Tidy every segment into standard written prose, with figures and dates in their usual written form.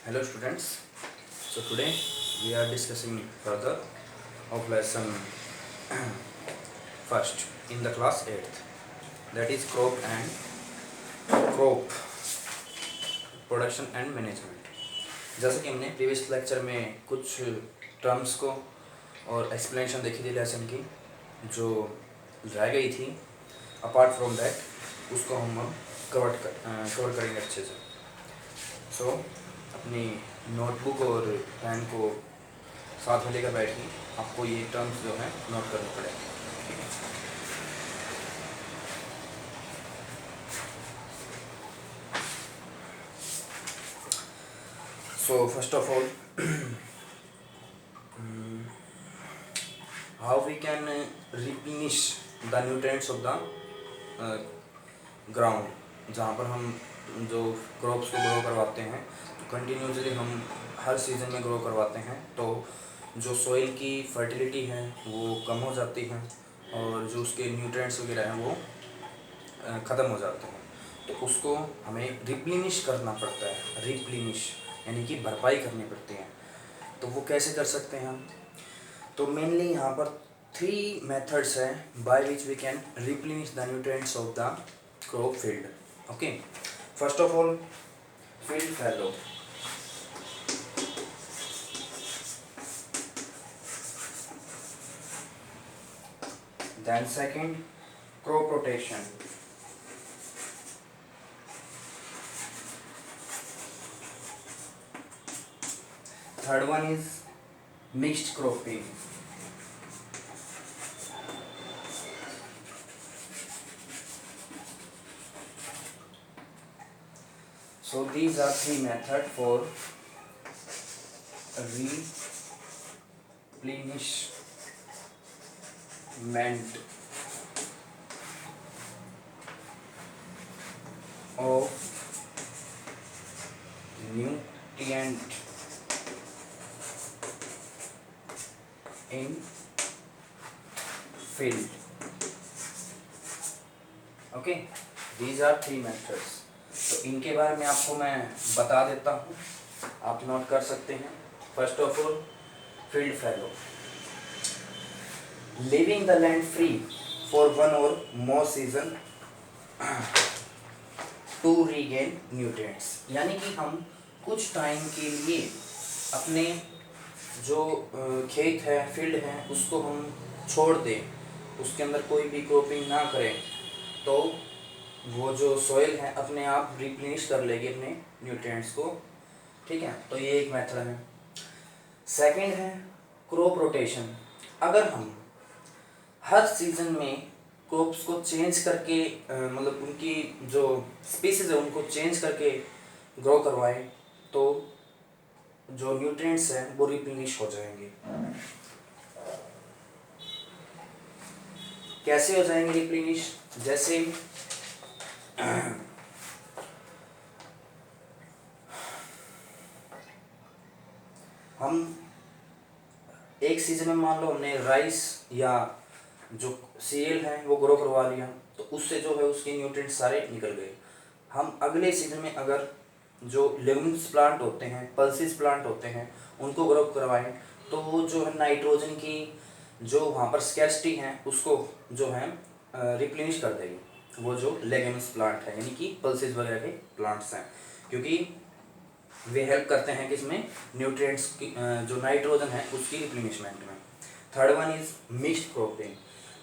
Hello students. So today we are discussing further of lesson first in the class 8th, that is crop production and management. जैसे कि हमने previous lecture में कुछ terms को और explanation देखी थी लेसन की जो रह गई थी, अपार्ट फ्रॉम दैट उसको हम कवर करेंगे अच्छे से. सो अपनी नोटबुक और पेन को साथ में लेकर बैठिए, आपको ये टर्म्स जो हैं नोट करने पड़ेंगे. ठीक है. So first of all how we can replenish the nutrients of the ground. जहाँ पर हम जो क्रॉप्स को ग्रो करवाते हैं तो कंटिन्यूसली हम हर सीज़न में ग्रो करवाते हैं, तो जो सॉइल की फर्टिलिटी है वो कम हो जाती है और जो उसके न्यूट्रिएंट्स वगैरह हैं वो ख़त्म हो जाते हैं. तो उसको हमें रिप्लेनिश करना पड़ता है. रिप्लेनिश यानी कि भरपाई करनी पड़ती है. तो वो कैसे कर सकते हैं हम? तो मेनली यहाँ पर 3 मेथड्स हैं by which we can replenish the nutrients of the crop field. Okay. First of all, field fallow. Then second, crop rotation. Third one is mixed cropping. So these are 3 methods for replenishment of nutrient in field. Okay, these are 3 methods. तो इनके बारे में आपको मैं बता देता हूँ, आप नोट कर सकते हैं. First of all, field fallow. Leaving the land free for one or more season to regain nutrients. यानी कि हम कुछ टाइम के लिए अपने जो खेत है, फील्ड है, उसको हम छोड़ दें, उसके अंदर कोई भी क्रॉपिंग ना करें, तो वो जो सॉइल है अपने आप रिप्लेनिश कर लेगी अपने न्यूट्रिएंट्स को. ठीक है. तो ये एक मेथड है. सेकंड है क्रॉप रोटेशन. अगर हम हर सीजन में क्रॉप्स को चेंज करके मतलब उनकी जो स्पीसीज है उनको चेंज करके ग्रो करवाएं, तो जो न्यूट्रिएंट्स हैं वो रिप्लेनिश हो जाएंगे. कैसे हो जाएंगे रिप्लेनिश? जैसे हम एक सीजन में मान लो हमने राइस या जो सीरियल है वो ग्रो करवा लिया, तो उससे जो है उसके न्यूट्रिएंट्स सारे निकल गए. हम अगले सीजन में अगर जो लेगुम्स प्लांट होते हैं, पल्सिस प्लांट होते हैं, उनको ग्रो करवाएं, तो वो जो है नाइट्रोजन की जो वहाँ पर स्कैर्सिटी है उसको जो है रिप्लेनिश कर देगी. वो जो लेगुम्स प्लांट है यानी कि पल्सिस वगैरह के प्लांट्स हैं, क्योंकि वे हेल्प करते हैं किसमें? न्यूट्रिएंट्स की जो नाइट्रोजन है उसकी रिप्लेनिशमेंट में. Third one is mixed cropping.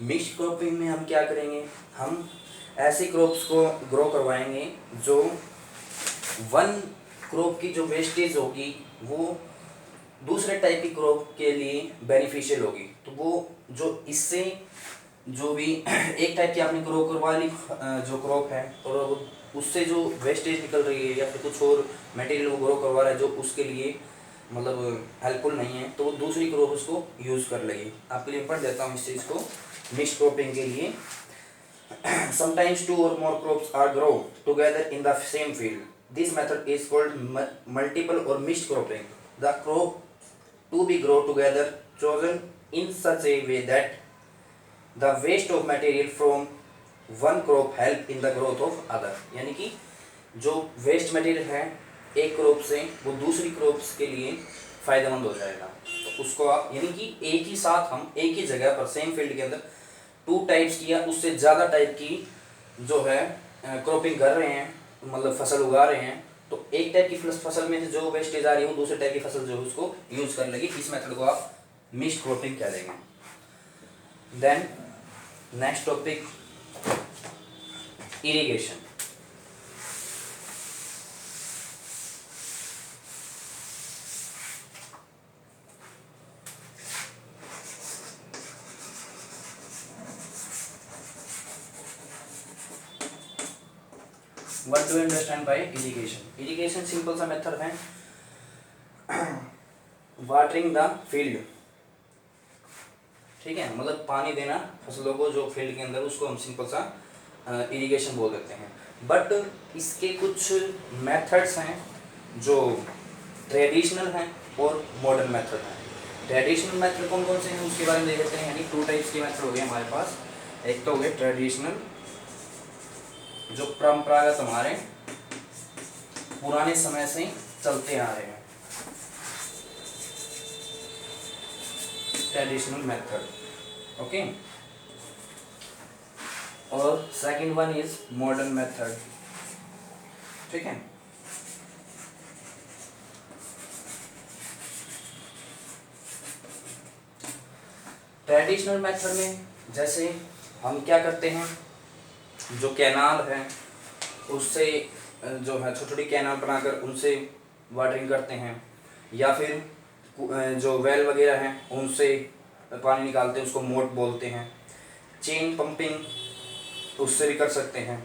Mixed cropping में हम क्या करेंगे? हम ऐसे क्रॉप्स को ग्रो करवाएंगे जो वन क्रॉप की जो वेस्टेज होगी वो दूसरे टाइप की क्रॉप के लिए बेनिफिशियल होगी. तो वो जो इससे जो भी एक टाइप की आपने ग्रो करवा ली जो क्रॉप है, और उससे जो वेस्टेज निकल रही है या फिर कुछ और मटेरियल वो ग्रो करवा रहा है जो उसके लिए मतलब हेल्पफुल नहीं है, तो वो दूसरी क्रॉप उसको यूज़ कर लेगी. आपके लिए पढ़ देता हूँ इस चीज़ को. मिक्स्ड क्रॉपिंग के लिए sometimes 2 or more crops are grown together in the same field. This method is called multiple or mixed cropping. The crop to be grown together chosen in such a way that the waste of material from one crop help in the growth of other. यानी कि जो waste material है एक crop से वो दूसरी crops के लिए फ़ायदेमंद हो जाएगा। तो उसको आप यानी कि एक ही साथ हम एक ही जगह पर सेम फील्ड के अंदर 2 टाइप्स की या उससे ज़्यादा टाइप की जो है क्रॉपिंग कर रहे हैं, मतलब फसल उगा रहे हैं, तो एक टाइप की फसल में से जो वेस्टेज आ रही है वो दूसरे टाइप की फसल जो है उसको यूज़ कर लेगी। इस मेथड को आप मिक्स्ड क्रॉपिंग कह देंगे। Then next topic irrigation. What do you understand by irrigation? Irrigation simple सा मेथड है वाटरिंग द फील्ड, ठीक है, मतलब पानी देना फसलों को जो फील्ड के अंदर, उसको हम सिंपल सा इरिगेशन बोल देते हैं। बट इसके कुछ मेथड्स हैं जो ट्रेडिशनल हैं और मॉडर्न मेथड हैं। ट्रेडिशनल मेथड कौन कौन से हैं उसके बारे में देख लेते हैं। यानी 2 टाइप्स के मेथड हो गए हमारे पास। एक तो हो गए ट्रेडिशनल, जो परंपरागत हमारे पुराने समय से चलते आ रहे हैं, ट्रेडिशनल मेथड, ओके। और second one is modern method, ठीक है। ट्रेडिशनल मेथड में जैसे हम क्या करते हैं, जो कैनाल है उससे जो है छोटी छोटी कैनाल बनाकर उनसे वाटरिंग करते हैं, या फिर जो वेल वगैरह हैं उनसे पानी निकालते हैं, उसको मोट बोलते हैं। चेन पंपिंग उससे भी कर सकते हैं।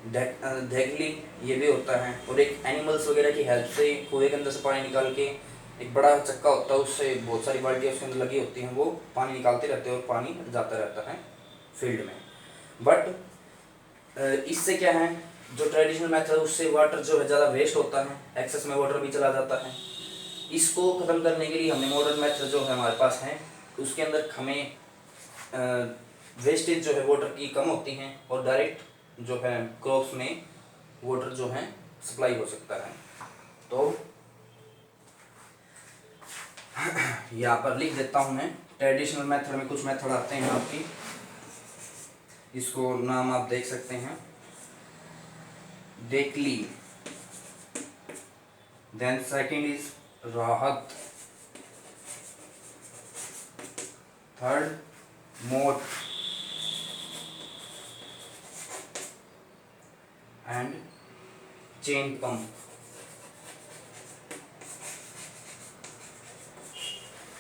ढेगली ये भी होता है। और एक एनिमल्स वगैरह की हेल्प से कुएं के अंदर से पानी निकाल के, एक बड़ा चक्का होता है उससे बहुत सारी बाल्टियाँ उसके अंदर लगी होती हैं, वो पानी निकालते रहते हैं और पानी जाता रहता है फील्ड में। बट इससे क्या है, जो ट्रेडिशनल मेथड उससे वाटर जो है ज़्यादा वेस्ट होता है, एक्सेस में वाटर भी चला जाता है। इसको ख़त्म करने के लिए हमने मॉडर्न मेथड जो है हमारे पास है, उसके अंदर हमें वेस्टेज जो है वाटर की कम होती हैं और डायरेक्ट जो है क्रॉप्स में वाटर जो है सप्लाई हो सकता है। तो यहाँ पर लिख देता हूँ मैं। ट्रेडिशनल मेथड में कुछ मेथड आते हैं आपकी, इसको नाम आप देख सकते हैं। देखली, देन सेकंड इज राहत, थर्ड मोट and chain pump.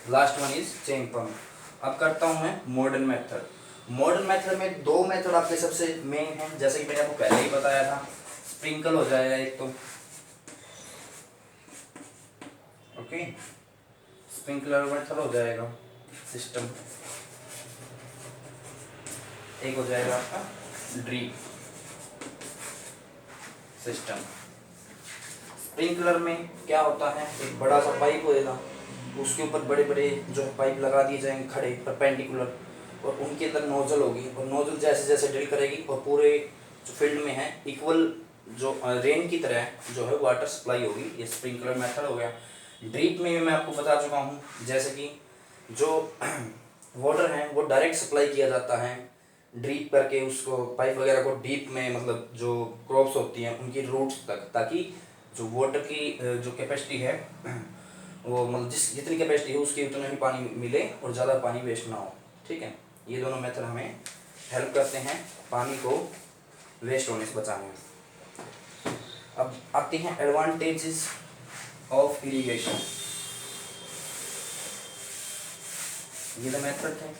Last one is chain pump. अब करता हूं मैं मॉडर्न मेथड। मॉडर्न मेथड में 2 मेथड आपके सबसे मेन हैं, जैसे कि मैंने आपको पहले ही बताया था। स्प्रिंकल हो जाएगा एक तो, ओके, स्प्रिंकलर मेथड हो जाएगा सिस्टम। एक हो जाएगा आपका ड्रिप सिस्टम। स्प्रिंकलर में क्या होता है, एक बड़ा सा पाइप होएगा, उसके ऊपर बड़े बड़े जो है पाइप लगा दिए जाएंगे खड़े परपेंडिकुलर, और उनके अंदर नोजल होगी, और नोजल जैसे जैसे ड्रिल करेगी और पूरे जो फील्ड में है इक्वल जो रेन की तरह जो है वाटर सप्लाई होगी। ये स्प्रिंकलर मेथड हो गया। ड्रिप में मैं आपको बता चुका हूँ, जैसे कि जो वाटर है वो डायरेक्ट सप्लाई किया जाता है ड्रिप करके, उसको पाइप वगैरह को डीप में, मतलब जो क्रॉप्स होती हैं उनकी रूट्स तक, ताकि जो वाटर की जो कैपेसिटी है वो मतलब जितनी कैपेसिटी है उसकी उतना ही पानी मिले और ज़्यादा पानी वेस्ट ना हो, ठीक है। ये दोनों मेथड हमें हेल्प करते हैं पानी को वेस्ट होने से बचाने में। अब आते हैं एडवांटेजेस ऑफ इरिगेशन। ये तो मेथड है।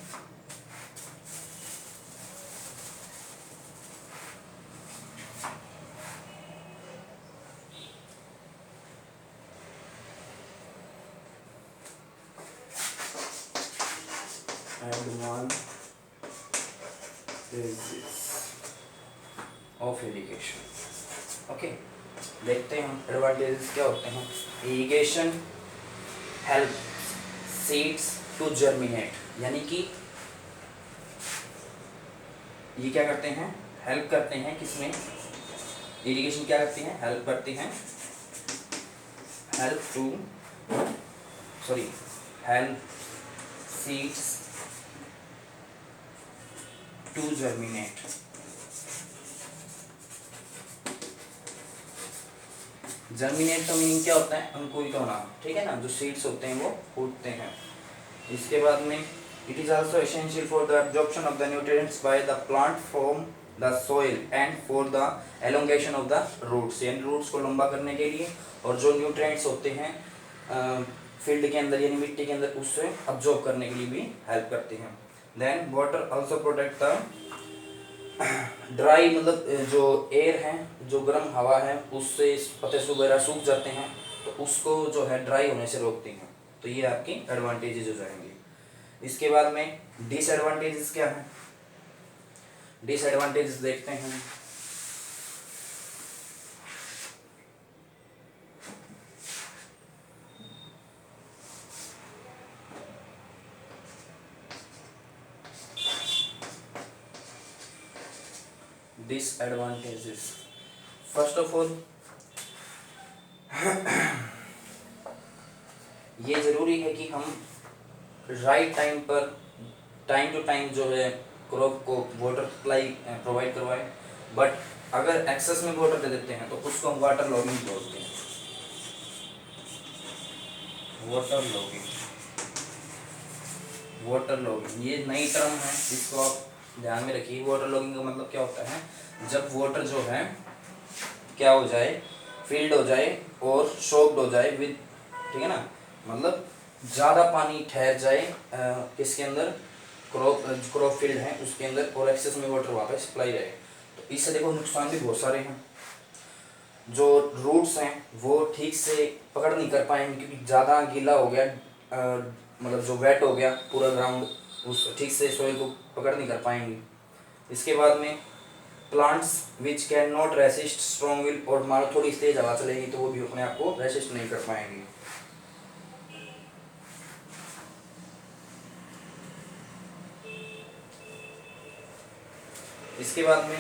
Of irrigation, okay. देखते हैं हम एडवांटेजेस क्या होते हैं। Irrigation help seeds to germinate, यानी कि ये क्या करते हैं, हेल्प करते हैं किसमें, इरिगेशन क्या करती है, हेल्प करती हैं help to help seeds to germinate। Germinate का मीनिंग क्या होता है? अंकुरित होना, ठीक है ना, जो सीड्स होते हैं वो फूटते हैं। इसके बाद में it is also essential for the absorption of the nutrients by the plant from the soil and for the elongation of the roots, यानी रूट्स को लंबा करने के लिए और जो न्यूट्रिएंट्स होते हैं फील्ड के अंदर यानी मिट्टी के अंदर उससे अब्जॉर्ब करने के लिए भी हेल्प करते हैं। Then water also protect the dry, मतलब जो एयर है, जो गर्म हवा है उससे पत्ते वगैरह सूख जाते हैं तो उसको जो है ड्राई होने से रोकती हैं। तो ये आपकी एडवांटेजेस हो जाएंगे। इसके बाद में डिसएडवांटेजेस क्या है? डिसएडवांटेजेस देखते हैं। डिसएडवांटेजेस, फर्स्ट ऑफ ऑल ये ज़रूरी है कि हम राइट टाइम पर टाइम टू टाइम जो है क्रॉप को वाटर सप्लाई प्रोवाइड करवाएं। बट अगर एक्सेस में वाटर दे देते हैं तो उसको हम वाटर लॉगिंग बोलते हैं। वाटर लॉगिंग ये नई टर्म है, इसको आप ध्यान में रखिए। वाटर लॉगिंग का मतलब क्या होता है? जब वाटर जो है क्या हो जाए, फील्ड हो जाए और सोक्ड हो जाए विद, ठीक है ना, मतलब ज़्यादा पानी ठहर जाए किसके अंदर, क्रॉप फील्ड है उसके अंदर, और एक्सेस में वाटर वहाँ पे सप्लाई रहे। तो इससे देखो नुकसान भी बहुत सारे हैं। जो रूट्स हैं वो ठीक से पकड़ नहीं कर पाएंगे क्योंकि ज़्यादा गीला हो गया, मतलब जो वेट हो गया पूरा ग्राउंड, उस ठीक से सोइल को पकड़ नहीं कर पाएंगे। इसके बाद में plants which can not resist strong wind, और मान लो थोड़ी तेज हवा चलेगी तो वो भी अपने आप को रेसिस्ट नहीं कर पाएंगे। इसके बाद में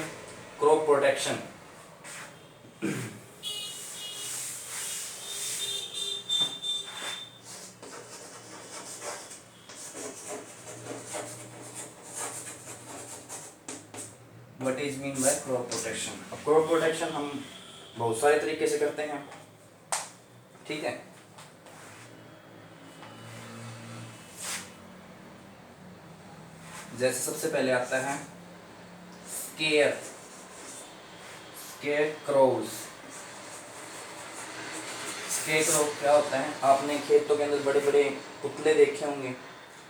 crop protection, what is mean by crop protection? अब क्रॉप प्रोटेक्शन हम बहुत सारे तरीके से करते हैं, ठीक है। जैसे सबसे पहले आता है स्केयर क्रोज। स्केयर क्रो क्या होता है? आपने खेतों के अंदर बड़े बड़े पुतले देखे होंगे,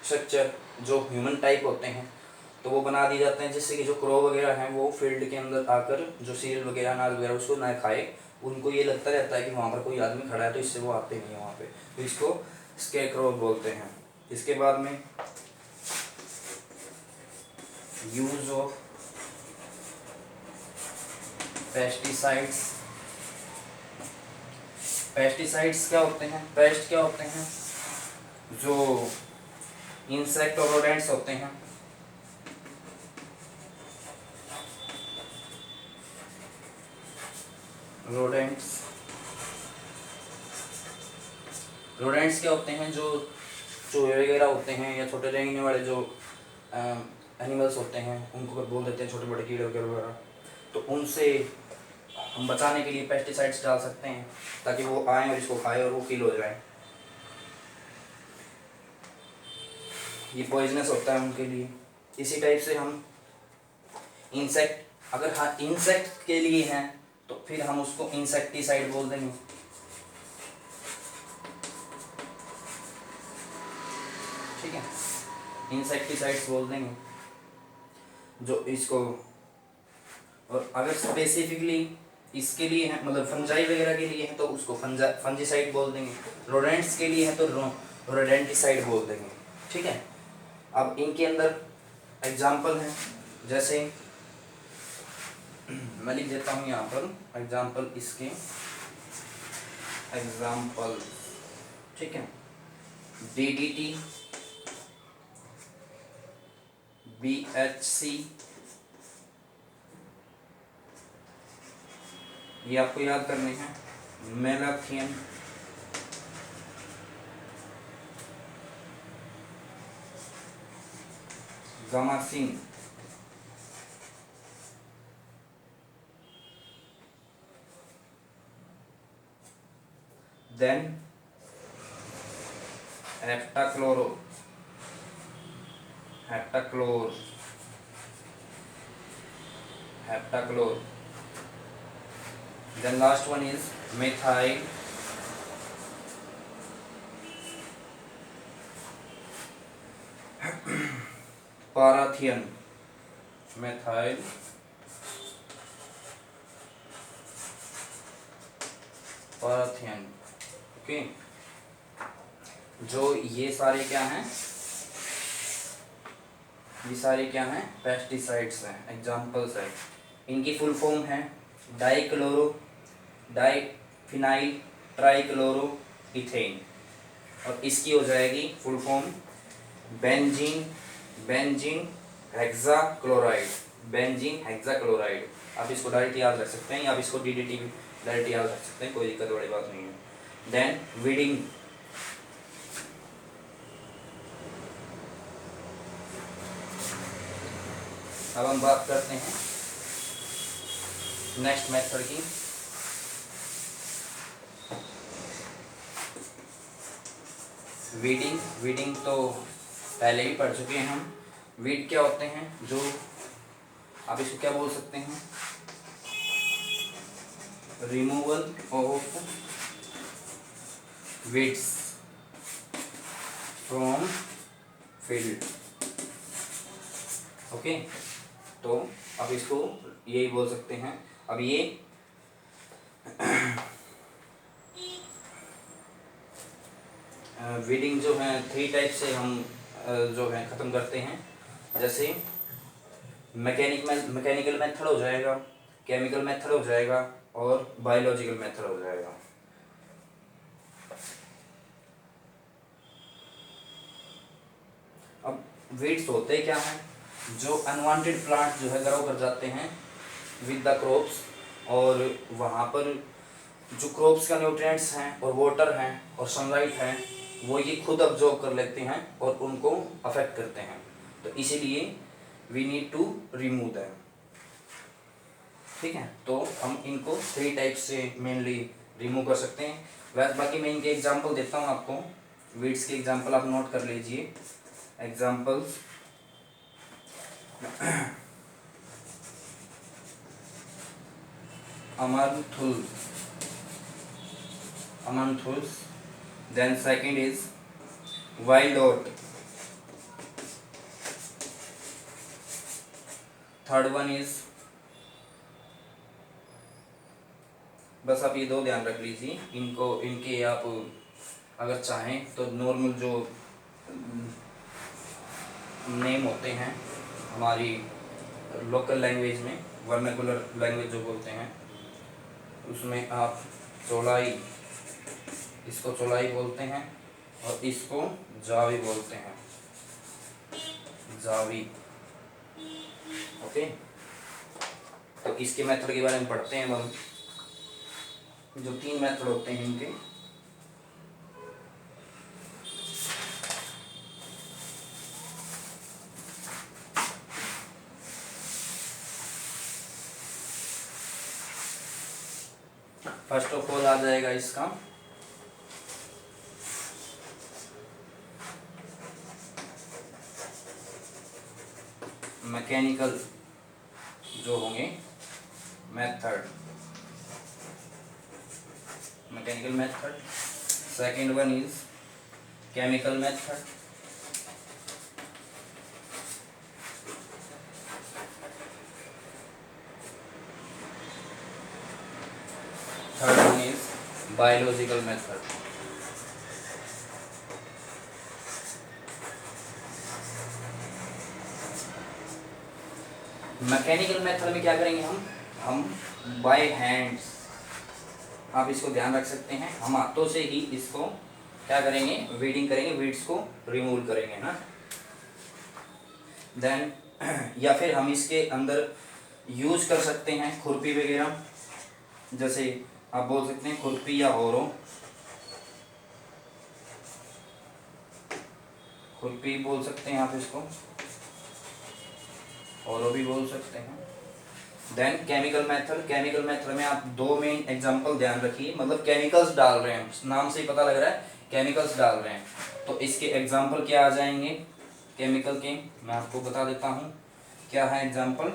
स्ट्रक्चर जो ह्यूमन टाइप होते हैं, तो वो बना दिए जाते हैं जिससे कि जो क्रो वगैरह हैं वो फील्ड के अंदर आकर जो सीरियल वगैरह अनाज वगैरह उसको ना खाए। उनको ये लगता रहता है कि वहाँ पर कोई आदमी खड़ा है तो इससे वो आते नहीं है वहाँ पे, तो इसको स्केयर क्रो बोलते हैं। इसके बाद में यूज ऑफ पेस्टिसाइड्स। पेस्टिसाइड्स क्या होते हैं? पेस्ट क्या होते हैं? जो इंसेक्ट और रोडेंट्स होते हैं, रोडेंट्स क्या होते हैं? जो चूहे वगैरह होते हैं या छोटे रेंगने वाले जो एनिमल्स होते हैं उनको बोल देते हैं छोटे बड़े कीड़े वगैरह। तो उनसे हम बचाने के लिए पेस्टिसाइड्स डाल सकते हैं ताकि वो आए और इसको खाए और वो किल हो जाए। ये पॉइजनस होता है उनके लिए। इसी टाइप से हम इंसेक्ट, अगर हाँ इंसेक्ट के लिए हैं तो फिर हम उसको इंसेक्टिसाइड बोल देंगे, ठीक है, इंसेक्टिसाइड्स बोल देंगे जो इसको। और अगर स्पेसिफिकली इसके लिए है, मतलब फंजाई वगैरह के लिए है तो उसको फंजीसाइड बोल देंगे। रोडेंट्स के लिए है तो रोडेंटिसाइड बोल देंगे, ठीक है। अब इनके अंदर एग्जाम्पल हैं, जैसे मैं लिख देता हूँ यहाँ पर एग्जाम्पल इसके, एग्जाम्पल, ठीक है। DDT, BHC, ये आपको याद करने हैं। Malathion, gammexane, then heptachloro, heptachlor, heptachlor, then last one is methyl parathion, methyl parathion। Okay, जो ये सारे क्या हैं, ये सारे क्या हैं, पेस्टिसाइड्स हैं, एग्जाम्पल्स हैं। इनकी फुल फॉर्म है डाइक्लोरो, डाइफिनाइल ट्राइक्लोरो इथेन, और इसकी हो जाएगी full form benzene, benzene hexachloride, benzene hexachloride. आप इसको डायरेक्ट याद रख सकते हैं, या आप इसको डीडीटी भी डायरेक्ट याद रख सकते हैं, कोई दिक्कत वाली बात नहीं है। देन वीडिंग, अब हम बात करते हैं नेक्स्ट मेथड की। वीडिंग, वीडिंग तो पहले ही पढ़ चुके हैं हम। वीड क्या होते हैं, जो आप इसको क्या बोल सकते हैं, removal of weeds from field. Okay, तो अब इसको यही बोल सकते हैं। अब ये वीडिंग जो है 3 टाइप से हम जो है ख़त्म करते हैं। जैसे मैकेनिकल मेथड हो जाएगा, केमिकल मेथड हो जाएगा, और बायोलॉजिकल मेथड हो जाएगा। अब वीड्स होते क्या हैं, जो अनवांटेड प्लांट जो है ग्रो कर जाते हैं विद द क्रॉप्स, और वहाँ पर जो क्रॉप्स का न्यूट्रिएंट्स हैं और वाटर हैं और सनलाइट है, वो ये खुद अब्जॉर्ब कर लेते हैं और उनको अफेक्ट करते हैं। तो इसीलिए we need to remove them. ठीक है, तो हम इनको 3 टाइप से मेनली रिमूव कर सकते हैं। वैसे बाकी मैं इनके एग्जांपल देता हूँ आपको, वीड्स के एग्जांपल आप नोट कर लीजिए। Examples amaranthus, amaranthus, then second is wild oat, third one is, बस आप ये 2 ध्यान रख लीजिए इनको, इनके आप अगर चाहें तो नॉर्मल जो नेम होते हैं हमारी लोकल लैंग्वेज में, वर्नाकुलर लैंग्वेज जो बोलते हैं, उसमें आप चौलाई, इसको चौलाई बोलते हैं, और इसको जावी बोलते हैं, जावी। ओके, तो इसके मेथड के बारे में पढ़ते हैं हम। जो 3 मेथड होते हैं इनके, फर्स्ट ऑफ ऑल आ जाएगा इसका मैकेनिकल जो होंगे method, mechanical method. Second one is chemical method, third one is biological method. Mechanical method में क्या करेंगे हम बाय हैंड्स, आप इसको ध्यान रख सकते हैं, हम हाथों से ही इसको क्या करेंगे, वीडिंग करेंगे, वीड्स को रिमूव करेंगे ना। देन या फिर हम इसके अंदर यूज कर सकते हैं खुरपी वगैरह, जैसे आप बोल सकते हैं खुरपी या होरो, खुरपी बोल सकते हैं आप इसको। और भी बोल सकते हैं। Then chemical method, chemical method में आप दो मेन एग्जांपल ध्यान रखिए, मतलब केमिकल्स डाल रहे हैं, नाम से ही पता लग रहा है केमिकल्स डाल रहे हैं, तो इसके एग्जांपल क्या आ जाएंगे केमिकल के, मैं आपको बता देता हूँ क्या है एग्जांपल।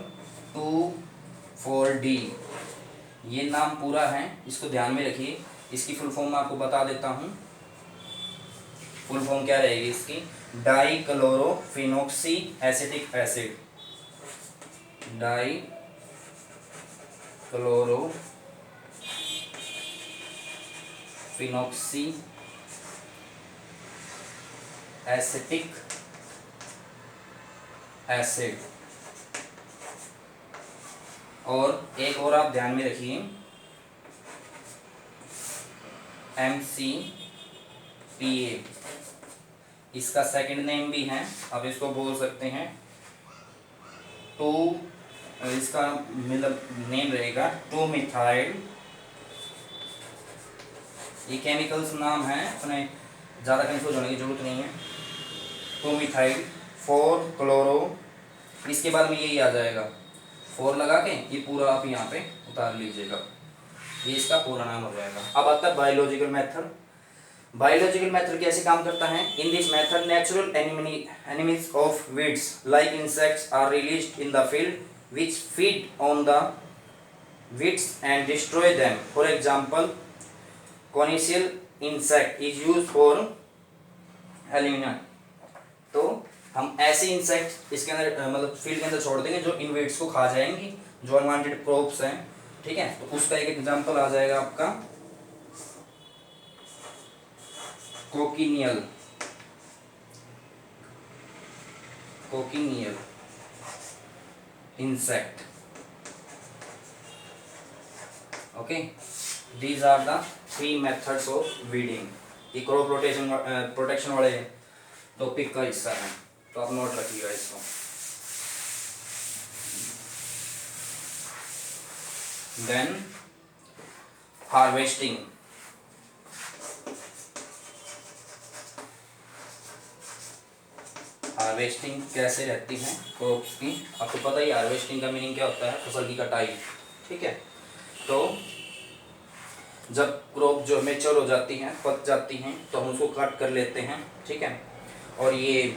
2,4-D, ये नाम पूरा है, इसको ध्यान में रखिए। इसकी फुल फॉर्म मैं आपको बता देता हूँ, फुल फॉर्म क्या रहेगी इसकी, dichlorophenoxy acetic acid, dichlorophenoxy acetic acid. और एक और आप ध्यान में रखिए, MCPA, इसका सेकंड नेम भी है, आप इसको बोल सकते हैं टू, इसका मतलब नेम रहेगा 2-मिथाइल, ये केमिकल्स नाम है, अपने ज़्यादा कंफ्यूज होने की जरूरत नहीं है। 2-मिथाइल 4-क्लोरो, इसके बाद में यही आ जाएगा, 4 लगा के ये पूरा आप यहाँ पे उतार लीजिएगा, ये इसका पूरा नाम हो जाएगा। अब आता है बायोलॉजिकल मेथड। बायोलॉजिकल मेथड कैसे काम करता है, in this method natural enemies of weeds like insects are released in the field which feed on the weeds and destroy them, for example cochineal insect is used for eliminate. तो हम ऐसे insect इसके अंदर मतलब field के अंदर छोड़ देंगे जो इन वीड्स को खा जाएंगी, जो अनवांटेड क्रॉप्स हैं, ठीक है। तो उसका एक एग्जांपल आ जाएगा आपका cochineal insect. Okay, these are the 3 methods of weeding. ये क्रॉप प्रोटेक्शन वाले टॉपिक का हिस्सा है, तो आप नोट रखिएगा इसको। देन हार्वेस्टिंग, हार्वेस्टिंग कैसे रहती है क्रॉप्स की, आपको पता ही हार्वेस्टिंग का मीनिंग क्या होता है, फसल की कटाई, ठीक है। तो जब क्रॉप जो मेच्योर हो जाती हैं, पक जाती हैं, तो हम उसको कट कर लेते हैं, ठीक है। और ये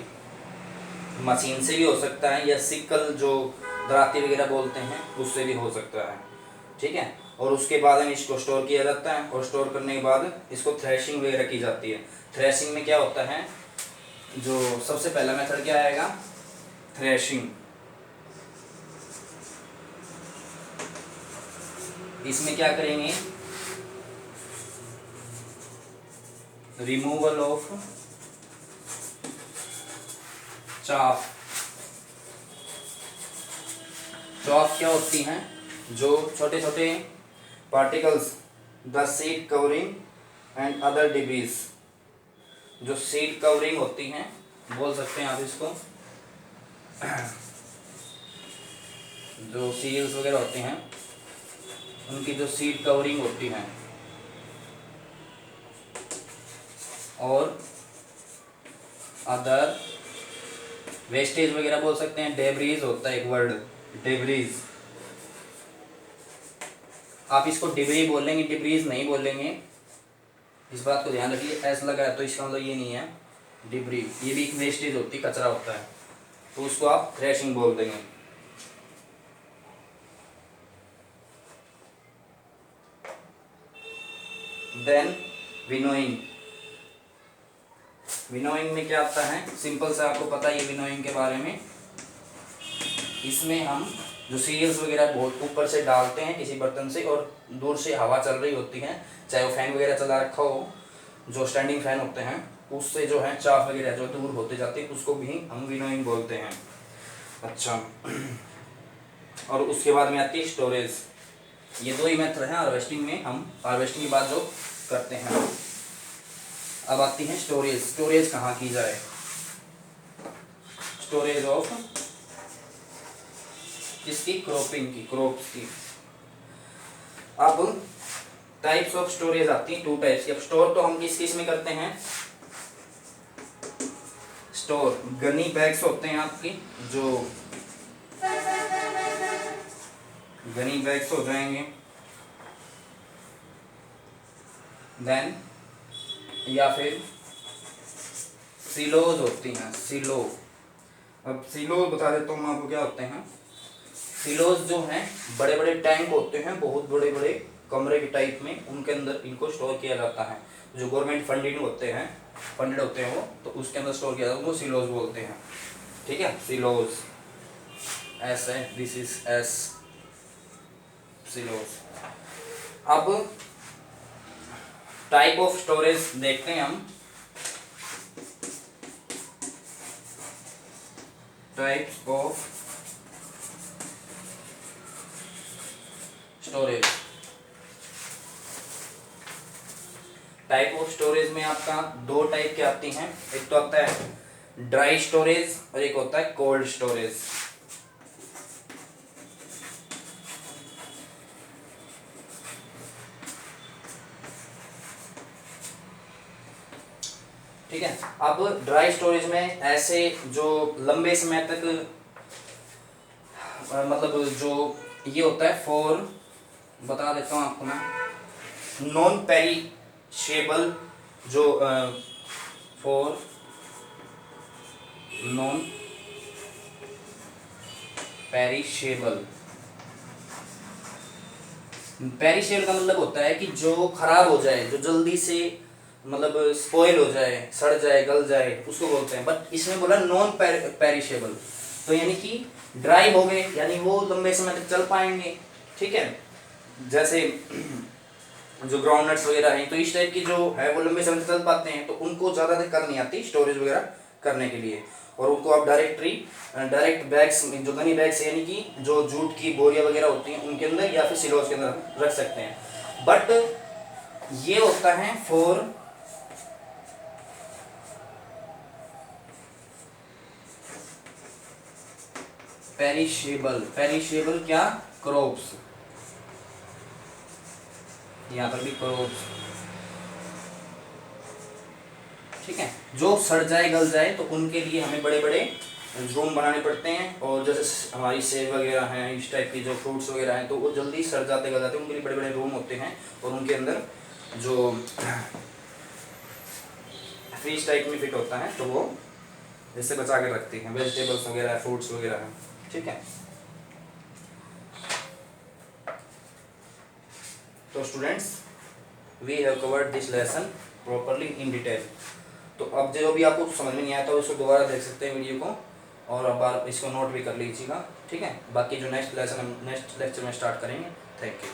मशीन से भी हो सकता है, या सिकल जो दराती वगैरह बोलते हैं उससे भी हो सकता है, ठीक है। और उसके बाद में इसको स्टोर किया जाता है, और स्टोर करने के बाद इसको थ्रेशिंग वगैरह की जाती है। थ्रेशिंग में क्या होता है, जो सबसे पहला मेथड क्या आएगा, थ्रेशिंग। इसमें क्या करेंगे, रिमूवल ऑफ चाफ। चाफ क्या होती हैं, जो छोटे छोटे particles, the seed covering and other debris, जो सीड कवरिंग होती हैं, बोल सकते हैं आप इसको, जो सीड्स वगैरह होते हैं उनकी जो सीड कवरिंग होती है, और अदर वेस्टेज वगैरह बोल सकते हैं, डेब्रीज होता है एक वर्ड, डेब्रीज, आप इसको डिब्री बोलेंगे, डिब्रीज नहीं बोलेंगे, इस बात को ध्यान रखिए। ऐसा लगा है तो इसका मतलब ये नहीं है डिब्री, ये भी एक वेस्टेज होती है, कचरा होता है, तो उसको आप थ्रेशिंग बोल देंगे। देन विनोइंग, विनोइंग में क्या आता है, सिंपल से आपको पता है विनोइंग के बारे में। इसमें हम जो सीरियल्स वगैरह बहुत ऊपर से डालते हैं किसी बर्तन से, और दूर से हवा चल रही होती है, चाहे वो फैन वगैरह चला रखा हो, जो स्टैंडिंग फैन होते हैं, उससे जो है चाफ वगैरह जो दूर होते जाती है, उसको भी हम विनोइंग बोलते हैं। अच्छा, और उसके बाद में आती है स्टोरेज। ये दो ही मेथड हैं हार्वेस्टिंग में, हम हार्वेस्टिंग के बाद जो करते हैं। अब आती है स्टोरेज। स्टोरेज कहाँ की जाए, स्टोरेज ऑफ इसकी क्रॉपिंग की, क्रॉप्स की। अब टाइप्स ऑफ स्टोरेज आती है, 2 टाइप्स की। अब स्टोर तो हम किस किस में करते हैं, स्टोर गनी बैग्स होते हैं आपकी, जो गनी बैग्स हो जाएंगे। देन या फिर सिलोज होती हैं, सिलो। अब सिलो बता देता हूँ मैं आपको क्या होते हैं। सिलोज जो हैं बड़े बड़े टैंक होते हैं, बहुत बड़े बड़े कमरे के टाइप में, उनके अंदर इनको स्टोर किया जाता है। जो गवर्नमेंट फंडेड होते हैं वो, तो उसके अंदर स्टोर किया जाता है, उनको सिलोज बोलते हैं। ठीक है, सिलोज एस है, दिस इज एस, सिलोज। अब टाइप ऑफ स्टोरेज देखते हैं हम। Types of storage. Type of storage में आपका दो टाइप के आती हैं। एक तो आता है ड्राई स्टोरेज और एक होता है कोल्ड स्टोरेज। ठीक है, अब ड्राई स्टोरेज में ऐसे जो लंबे समय तक मतलब जो ये होता है फॉर, बता देता हूँ आपको मैं, नॉन पेरिशेबल, जो फॉर नॉन पेरिशेबल। पेरिशेबल का मतलब होता है कि जो खराब हो जाए, जो जल्दी से मतलब स्पॉइल हो जाए, सड़ जाए, गल जाए, उसको बोलते हैं। बट इसमें बोला नॉन पेरिशेबल, तो यानी कि ड्राई हो गए, यानी वो लंबे समय तक चल पाएंगे। ठीक है, जैसे जो ग्राउंडनट्स वगैरह हैं, तो इस टाइप की जो है वो लंबे समय तक चल पाते हैं, तो उनको ज़्यादा दिक्कत नहीं आती स्टोरेज वगैरह करने के लिए। और उनको आप डायरेक्ट बैग्स, जो गनी बैग्स यानी कि जो जूट की बोरियां वगैरह होती हैं उनके अंदर या फिर सिलोज के अंदर रख सकते हैं। बट ये होता है फॉर पेरिशेबल क्या, क्रॉप्स, यहाँ पर भी क्रॉप्स। ठीक है, जो सड़ जाए, गल जाए, तो उनके लिए हमें बड़े बड़े रूम बनाने पड़ते हैं। और जैसे हमारी सेब वगैरह हैं, इस टाइप की जो फ्रूट्स वगैरह हैं, तो वो जल्दी सड़ जाते, गल जाते हैं, उनके लिए बड़े बड़े रूम होते हैं। और उनके अंदर जो फ्रीज टाइप में फिट होता है, तो वो इससे बचा के रखते हैं वेजिटेबल्स वगैरह, फ्रूट्स वगैरह हैं। ठीक है, तो students, we have covered this lesson properly in detail. तो अब जो भी आपको समझ में नहीं आया था उसको दोबारा देख सकते हैं वीडियो को, और अब आप इसको नोट भी कर लीजिएगा। ठीक है, बाकी जो नेक्स्ट लेसन हम नेक्स्ट लेक्चर में स्टार्ट करेंगे। Thank you.